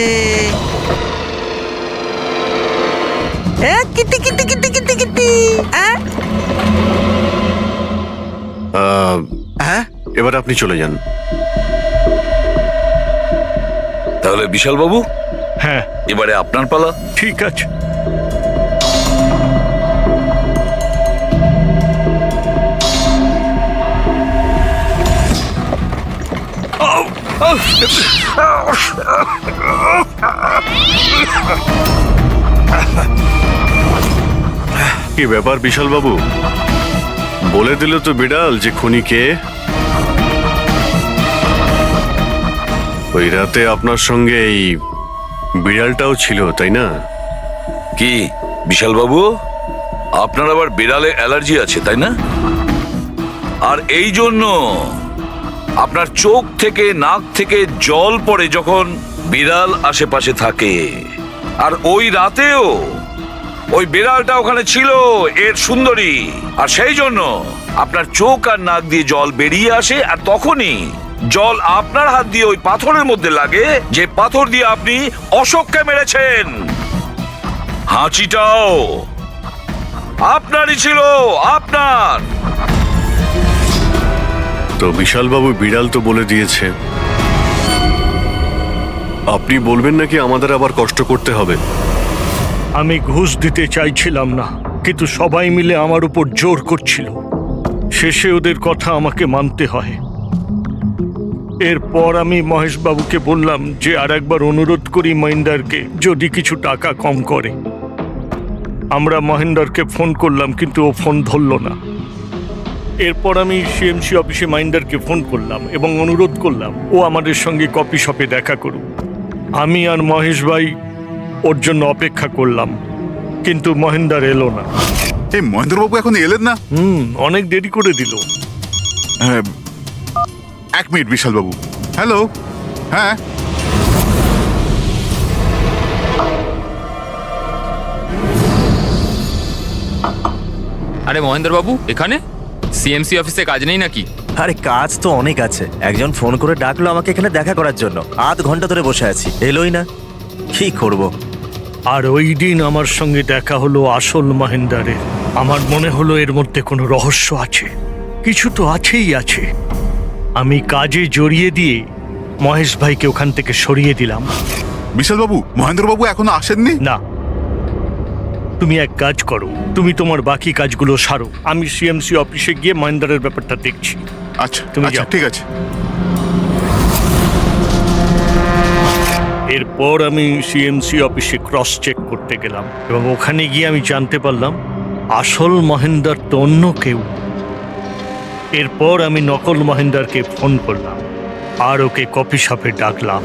Speaker 6: Kitty Kitty Kitty Kitty Kitty. হ্যাঁ,
Speaker 2: এবার আপনি চলে যান।
Speaker 8: তাহলে বিশাল বাবু,
Speaker 11: হ্যাঁ
Speaker 8: এবারে আপনার পালা।
Speaker 11: ঠিক আছে।
Speaker 2: কি ব্যাপার বিশাল বাবু, বলে দিল তো বিড়াল যে খুনি কে? ওই রাতে আপনার সঙ্গে এই বিড়ালটাও ছিল, তাই না?
Speaker 8: কি বিশাল বাবু, আপনার আবার বিড়ালে অ্যালার্জি আছে তাই না? আর এই জন্য আপনার চোখ থেকে নাক থেকে জল পড়ে যখন বিড়াল আশেপাশে থাকে। আর ওই রাতেও ওই বিড়ালটা ওখানে ছিল, এর সুন্দরী, আর সেই জন্য আপনার চোখ আর নাক দিয়ে জল বেরিয়ে আসে, আর তখনই জল আপনার হাত দিয়ে ওই পাথরের মধ্যে লাগে, যে পাথর দিয়ে আপনি অশোককে মেরেছেন। হাঁচিটাও আপনারই ছিল, আপনার।
Speaker 2: তো বিশাল বাবু, বিড়াল তো বলে দিয়েছে, আপনি বলবেন নাকি আমাদের আবার কষ্ট করতে হবে?
Speaker 11: আমি ঘুষ দিতে চাইছিলাম না, কিন্তু সবাই মিলে আমার উপর জোর করছিল। শেষে ওদের কথা আমাকে মানতে হয়। এরপর আমি মহেশবাবুকে বললাম যে আর একবার অনুরোধ করি মহিন্দারকে যদি কিছু টাকা কম করে। আমরা মহেন্দারকে ফোন করলাম, কিন্তু ও ফোন ধরল না। এরপর আমি সিএমসি অফিসে মহিন্দারকে ফোন করলাম এবং অনুরোধ করলাম ও আমাদের সঙ্গে কফি শপে দেখা করুক। আমি আর মহেশ ভাই ওর জন্য অপেক্ষা করলাম, কিন্তু মহেন্দার এলো না।
Speaker 10: এই মহেন্দ্রবাবু এখন এলেন না?
Speaker 11: অনেক দেরি করে দিল।
Speaker 10: হ্যাঁ, এক মিনিট বিশাল বাবু। হ্যালো, হ্যাঁ
Speaker 4: আরে মহেন্দ্র বাবু, এখানে সিএমসি অফিসে কাজ নেই নাকি?
Speaker 3: আরে কাজ তো অনেক আছে। একজন ফোন করে ডাকলো আমাকে এখানে দেখা করার জন্য। আধ ঘন্টা ধরে বসে আছি, এলোই না। কি করব?
Speaker 11: আর ওই দিন আমার সঙ্গে দেখা হলো আসল মহেন্দারের। আমার মনে হলো এর মধ্যে কোনো রহস্য আছে, কিছু তো আছেই আছে। আমি কাজে জড়িয়ে দিয়ে মহেশ ভাইকে ওখান থেকে সরিয়ে দিলাম।
Speaker 10: বিশাল বাবু, মহেন্দ্রবাবু এখনো আসেননি?
Speaker 11: না, তুমি এক কাজ করো, তুমি তোমার বাকি কাজগুলো সারো। আমি সিএমসি অফিসে গিয়ে মহেন্দারের ব্যাপারটা দেখছি।
Speaker 10: আচ্ছা,
Speaker 11: তুমি
Speaker 10: আচ্ছা,
Speaker 11: যাও।
Speaker 10: ঠিক আছে।
Speaker 11: এরপর আমি সিএমসি অফিসে ক্রস চেক করতে গেলাম এবং ওখানে গিয়ে আমি জানতে পারলাম আসল মহেন্দার তো অন্য কেউ। এরপর আমি নকল মহেন্দারকে ফোন করলাম আর ওকে কফি শপে ডাকলাম।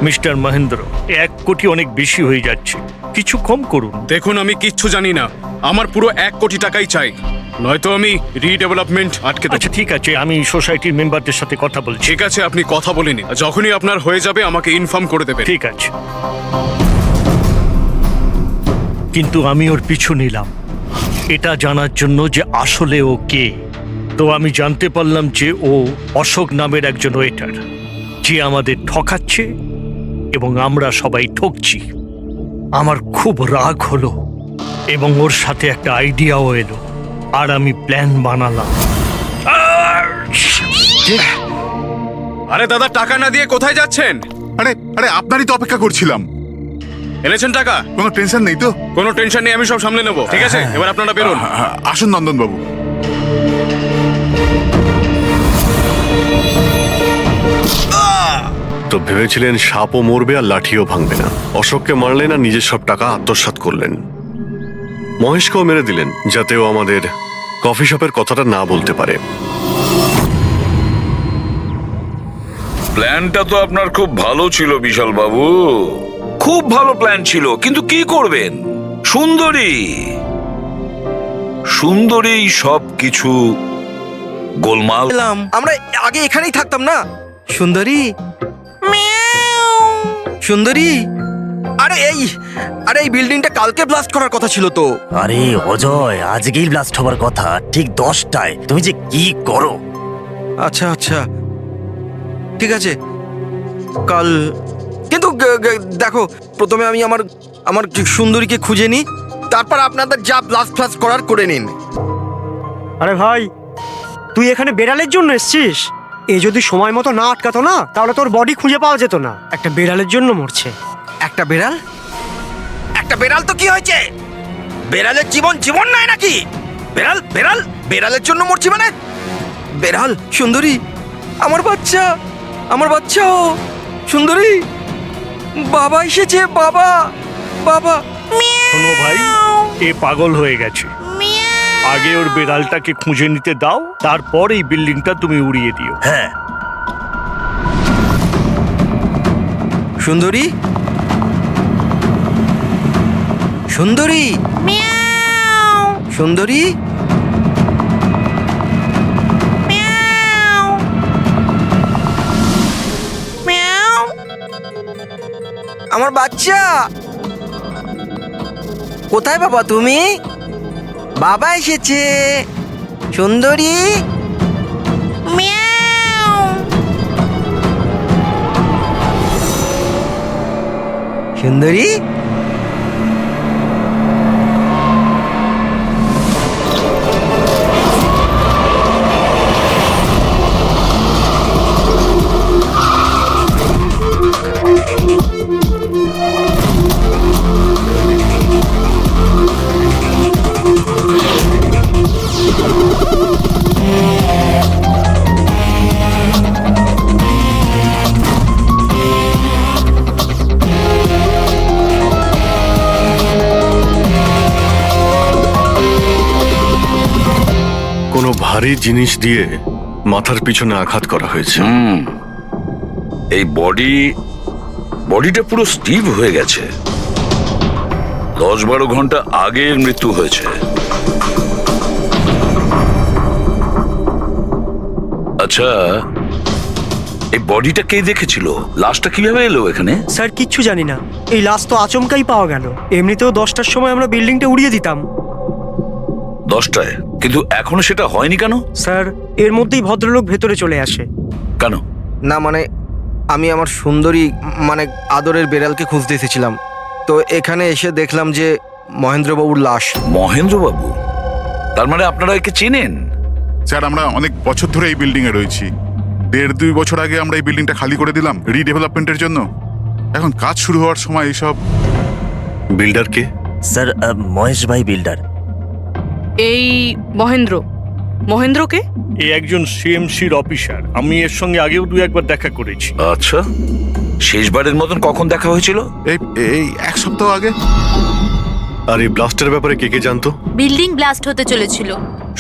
Speaker 11: মিস্টার মহেন্দ্র, 1 কোটি অনেক বেশি হয়ে যাচ্ছে, কিছু কম করুন।
Speaker 15: দেখুন, আমি কিচ্ছু জানি না, আমার পুরো 1 কোটি টাকাই চাই, নয়তো আমি রিডেভেলপমেন্ট আটকে দেব।
Speaker 11: আচ্ছা ঠিক আছে, আমি সোসাইটির মেম্বারদের সাথে কথা বলছি।
Speaker 15: ঠিক আছে, আপনি কথা বলে নিন, যখনই আপনার হয়ে যাবে আমাকে ইনফর্ম করে দেবেন।
Speaker 11: ঠিক আছে। কিন্তু আমি ওর পিছু নিলাম এটা জানার জন্য যে আসলে ও কে। তো আমি জানতে পারলাম যে ও অশোক নামের একজন ওয়েটার, যে আমাদের ঠকাচ্ছে এবং আমরা সবাই ঠকছি। আমার খুব রাগ হলো এবং ওর সাথে একটা আইডিয়াও এলো, আর আমি প্ল্যান বানালাম।
Speaker 15: আরে দাদা, টাকা না দিয়ে কোথায় যাচ্ছেন?
Speaker 10: আরে আরে আপনারই তো অপেক্ষা করছিলাম।
Speaker 15: এনেছেন টাকা?
Speaker 10: কোনো টেনশন নেই তো?
Speaker 15: কোনো টেনশন নেই, আমি সব সামলে নেবো। ঠিক আছে, এবার আপনারা বেরোন।
Speaker 10: আসুন নন্দন বাবু।
Speaker 2: তো ভেবেছিলেন সাপও মরবে আর লাঠিও ভাঙবে না। অশোককে মারলেন আর নিজের সব টাকা আত্মসাৎ করলেন। মহেশকেও মেরে দিলেন যাতে ও আমাদের কফি শপের কথাটা না বলতে পারে।
Speaker 8: প্ল্যানটা তো আপনার খুব ভালো ছিল বিশাল বাবু, খুব ভালো প্ল্যান ছিল, কিন্তু কি করবেন? সুন্দরী সব কিছু গোলমাল।
Speaker 6: আমরা আগে এখানেই থাকতাম না। সুন্দরী, সুন্দরী, আরে এই বিল্ডিংটা কালকে ব্লাস্ট করার কথা ছিল তো।
Speaker 3: আরে অজয়, আজকেই ব্লাস্ট হবার কথা, ঠিক 10টায়। তুমি যে কি করো!
Speaker 6: আচ্ছা আচ্ছা, ঠিক আছে, কাল। কিন্তু দেখো, প্রথমে আমি আমার সুন্দরীকে খুঁজে নিই, তারপর আপনাদের যা ব্লাস্ট ফ্লাস্ট করার করে নিন।
Speaker 16: আরে ভাই, তুই এখানে বেড়ালের জন্য এসেছিস? এ যদি সময় মতো না আটকাতো না, তাহলে তোর বডি খুঁজে পাওয়া যেত না। একটা বেড়ালের জন্য মরছে।
Speaker 6: একটা বেড়াল? একটা বেড়াল তো কি হয়েছে? বেড়ালের জীবন নাই নাকি? বেড়ালের জন্য মরছি মানে? বেড়াল, সুন্দরী, আমার বাচ্চা ও সুন্দরী। বাবা এসেছে, বাবা।
Speaker 11: শোনো ভাই, এ পাগল হয়ে গেছে। আগে ওর বেড়ালটাকে খুঁজে নিতে দাও, তারপর এই বিল্ডিংটা তুমি উড়িয়ে দিও।
Speaker 3: হ্যাঁ।
Speaker 6: সুন্দরী, সুন্দরী, সুন্দরী, আমার বাচ্চা কোথায়? বাবা তুমি? বাবা এসেছে। সুন্দরী, সুন্দরী,
Speaker 2: কোনো ভারী জিনিস দিয়ে মাথার পিছনে আঘাত করা হয়েছে।
Speaker 8: এই বডিটা পুরো স্টিভ হয়ে গেছে। 10-12 ঘন্টা আগের মৃত্যু হয়েছে। আচ্ছা, এই বডিটা কে দেখেছিল? লাশটা কিভাবে এলো এখানে?
Speaker 16: স্যার কিচ্ছু জানি না, এই লাশ তো আচমকাই পাওয়া গেল। এমনিতেও 10টার সময় আমরা বিল্ডিংটা উড়িয়ে দিতাম।
Speaker 8: 10টায়? কিন্তু এখনো সেটা হয়নি কেন?
Speaker 16: স্যার, এর মধ্যেই ভদ্রলোক ভেতরে চলে আসে।
Speaker 8: কেন?
Speaker 6: না মানে আমি আমার সুন্দরী মানে আদরের বেড়ালকে খুঁজতে এসেছিলাম, তো এখানে এসে দেখলাম যে মহেন্দ্রবাবুর লাশ।
Speaker 8: মহেন্দ্রবাবু? তার মানে আপনারা একে চেনেন?
Speaker 10: স্যার, আমরা অনেক বছর ধরে এই বিল্ডিং এ রয়েছি। 1.5-2 বছর আগে আমরা এই বিল্ডিংটা খালি করে দিলাম রিডেভেলপমেন্টের জন্য। এখন কাজ শুরু হওয়ার সময় এইসব।
Speaker 2: বিল্ডার কে?
Speaker 3: স্যার, মহেশ ভাই বিল্ডার।
Speaker 9: এই মহেন্দ্রকে?
Speaker 11: এ একজন সিএমসির অফিসার। আমি এর সঙ্গে আগেও 2-1বার দেখা করেছি।
Speaker 8: আচ্ছা, শেষবারের মতন কখন দেখা হয়েছিল?
Speaker 10: এই 1 সপ্তাহ আগে।
Speaker 2: আর এই ব্লাস্টের ব্যাপারে কে জানতো?
Speaker 12: বিল্ডিং ব্লাস্ট হতে চলেছিল,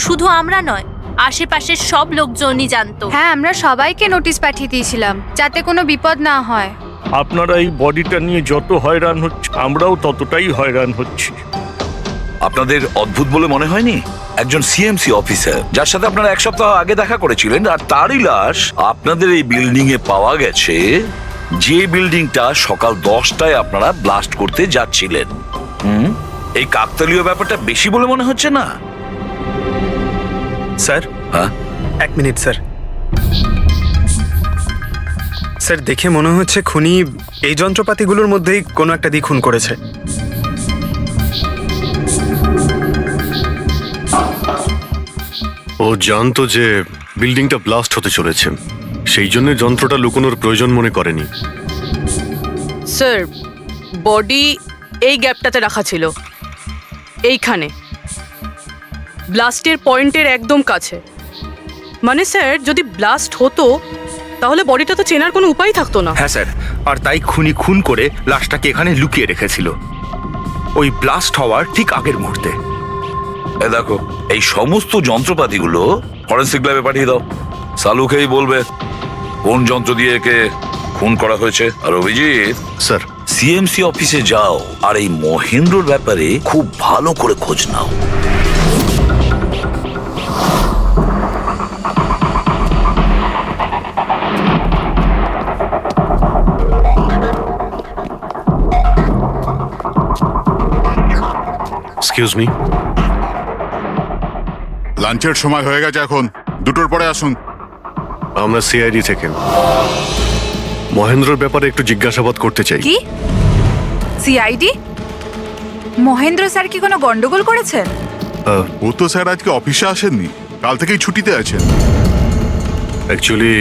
Speaker 12: শুধু আমরা নয়, আশেপাশের সব লোকজনই জানতো।
Speaker 13: হ্যাঁ, আমরা সবাইকে নোটিশ পাঠিয়ে দিয়েছিলাম যাতে কোনো বিপদ না হয়।
Speaker 11: আপনারা এই বডিটা নিয়ে যত হয়রান হচ্ছে, আমরাও ততটাই হয়রান হচ্ছি।
Speaker 8: আপনাদের অদ্ভুত বলে মনে হয়নি? একজন সিএমসি অফিসার যার সাথে আপনারা 1 সপ্তাহ আগে দেখা করেছিলেন, আর তারই লাশ আপনাদের এই বিল্ডিং এ পাওয়া গেছে, যে বিল্ডিংটা সকাল 10টায় আপনারা ব্লাস্ট করতে যাচ্ছিলেন। এই কাকতালীয় ব্যাপারটা বেশি বলে মনে হচ্ছে না?
Speaker 1: স্যার
Speaker 8: হ্যাঁ,
Speaker 1: 1 মিনিট স্যার। স্যার দেখে মনে হচ্ছে খুনি এই যন্ত্রপাতিগুলোর মধ্যেই কোনো একটা দিয়ে খুন করেছে।
Speaker 2: ও জানতো যে বিল্ডিংটা ব্লাস্ট হতে চলেছে, সেই জন্য যন্ত্রটা লুকোনোর প্রয়োজন মনে করেনি।
Speaker 9: স্যার বডি এই গ্যাপটাতে রাখা ছিল, এইখানে ব্লাস্টের পয়েন্টের একদম কাছে। মানে স্যার যদি ব্লাস্ট হতো তাহলে বডিটা তো চেনার কোনো উপায় থাকতো না।
Speaker 5: হ্যাঁ স্যার, আর তাই খুনি খুন করে লাশটাকে এখানে লুকিয়ে রেখেছিল ওই ব্লাস্ট হওয়ার ঠিক আগের মুহূর্তে।
Speaker 8: এ দেখো, এই সমস্ত যন্ত্রপাতিগুলো ফরেন্সিক ল্যাবে পাঠিয়ে দাও। সালুকেই বলবে কোন যন্ত্র দিয়ে একে খুন করা হয়েছে। আর অভিজিৎ
Speaker 2: স্যার,
Speaker 8: সিএমসি অফিসে যাও আর এই মহেন্দ্রর ব্যাপারে খুব ভালো করে খোঁজ নাও।
Speaker 2: এক্সকিউজ মি,
Speaker 10: লাঞ্চের সময় হয়ে গেছে, এখন 2টোর পরে আসুন।
Speaker 2: আমরা সিআইডি থেকে মহেন্দ্রর ব্যাপারে একটু জিজ্ঞাসাবাদ করতে চাই।
Speaker 13: কি সিআইডি? মহেন্দ্র স্যার কি কোনো গন্ডগোল করেছেন?
Speaker 10: ও তো স্যার আজকে অফিসে আসেননি, কাল থেকেই ছুটিতে আছেন।
Speaker 2: অ্যাকচুয়ালি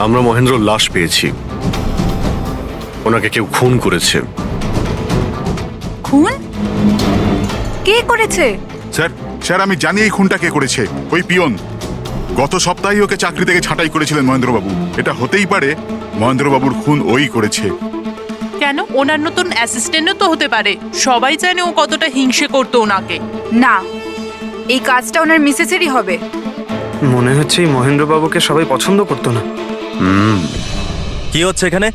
Speaker 2: আমরা মহেন্দ্রর লাশ পেয়েছি, ওনাকে কেউ খুন করেছে।
Speaker 13: খুন? কে করেছে?
Speaker 10: স্যার আমি জানি এই খুনটা কে করেছে। ওই পিয়ন গত সপ্তাহে ওকে চাকরি থেকে ছাঁটাই করেছিলেন মহেন্দ্রবাবু। এটা হতেই পারে মহেন্দ্রবাবুর খুন ওই করেছে।
Speaker 17: কেন? ওনার নতুন অ্যাসিস্ট্যান্টও তো হতে পারে, সবাই জানে ও কতটা হিংসে করতো ওনাকে।
Speaker 13: না, এই কাজটা ওনার মিসেসেরই হবে।
Speaker 1: মনে হচ্ছে এই মহেন্দ্রবাবুকে সবাই পছন্দ করতো না।
Speaker 3: কি হচ্ছে এখানে?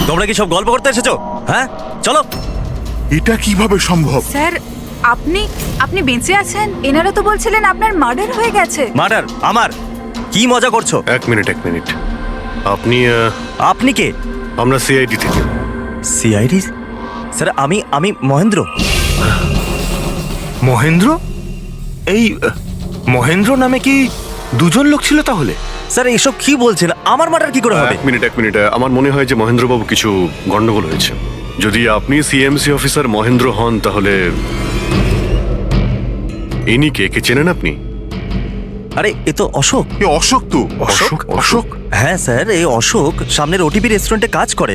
Speaker 3: তোমরা কি সব গল্প করতে এসেছো? হ্যাঁ চলো।
Speaker 10: এটা কিভাবে সম্ভব?
Speaker 13: স্যার আপনি বেঁচে আছেন? এনারা তো বলছিলেন আপনার মার্ডার হয়ে গেছে।
Speaker 3: মার্ডার? আমার? কি মজা করছো?
Speaker 2: 1 মিনিট।
Speaker 3: আপনি কে?
Speaker 2: আমরা সিআইডি থেকে।
Speaker 3: সিআইডি? স্যার আমি মহেন্দ্র।
Speaker 5: মহেন্দ্র? এই মহেন্দ্র নামে কি দুজন লোক ছিল তাহলে?
Speaker 3: স্যার এসব কি বলছেন? আমার মার্ডার কি করে হবে?
Speaker 2: 1 মিনিট, আমার মনে হয় যে মহেন্দ্রবাবু কিছু গন্ডগোল হয়েছে। যদি আপনি সিএমসি অফিসার মহেন্দ্র হন তাহলে ইনি কে চেনেন আপনি?
Speaker 3: আরে এ তো অশোক।
Speaker 10: অশোক তো? অশোক?
Speaker 3: হ্যাঁ স্যার, এই অশোক সামনের ওটিপি রেস্টুরেন্টে কাজ করে।